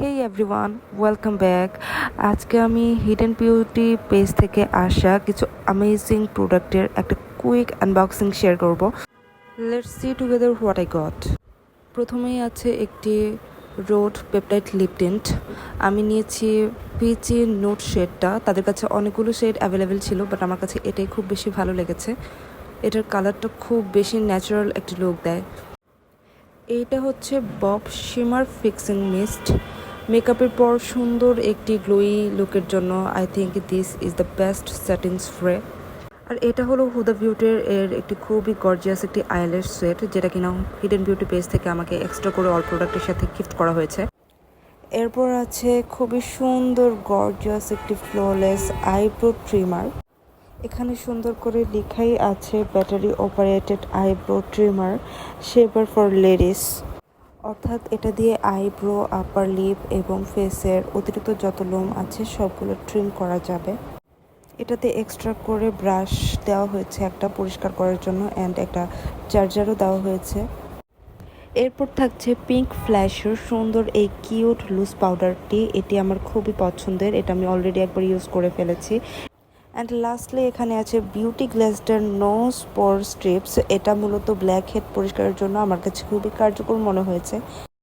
হেই everyone, welcome back. আজকে আমি hidden beauty page থেকে আসা কিছু অ্যামেজিং প্রোডাক্টের একটা কুইক আনবক্সিং শেয়ার করব। Let's see together what I got. প্রথমেই আছে একটি রোড পেপটাইড লিপ টিন্ট। আমি নিয়েছি পিচি নোট শেডটা। তাদের কাছে অনেকগুলো শেড অ্যাভেলেবেল ছিল, বাট আমার কাছে এটাই খুব বেশি ভালো লেগেছে। এটার কালারটা খুব বেশি ন্যাচারাল একটি লুক দেয়। এইটা হচ্ছে বব শিমার ফিক্সিং মিস্ট। মেকআপের পর সুন্দর একটি গ্লোয়ি লুকের জন্য I think this is the best setting spray. আর এটা হলো হুদা বিউটির একটি খুবই গর্জিয়াস একটি আইল্যাশ সেট, যেটা কিনা হিডেন বিউটি পেজ থেকে আমাকে এক্সট্রা করে অল প্রোডাক্টের সাথে গিফট করা হয়েছে। এরপর আছে খুবই সুন্দর গর্জিয়াস একটি ফ্লোলেস আইব্রো ট্রিমার। এখানে সুন্দর করে লেখাই আছে battery operated eyebrow trimmer shaper for ladies. অর্থাৎ এটা দিয়ে আইব্রো, আপার লিপ এবং ফেসের অতিরিক্ত যত লোম আছে সবগুলো ট্রিম করা যাবে। এটাতে এক্সট্রা করে ব্রাশ দেওয়া হয়েছে একটা পরিষ্কার করার জন্য, অ্যান্ড একটা চার্জারও দেওয়া হয়েছে। এরপর থাকছে পিঙ্ক ফ্ল্যাশের সুন্দর এই কিউট লুজ পাউডারটি। এটি আমার খুবই পছন্দের, এটা আমি অলরেডি একবার ইউজ করে ফেলেছি। অ্যান্ড লাস্টলি এখানে আছে বিউটি গ্লেজডার নো স্পোর স্ট্রিপস। এটা মূলত ব্ল্যাক হেড পরিষ্কারের জন্য আমার কাছে খুবই কার্যকর মনে হয়েছে।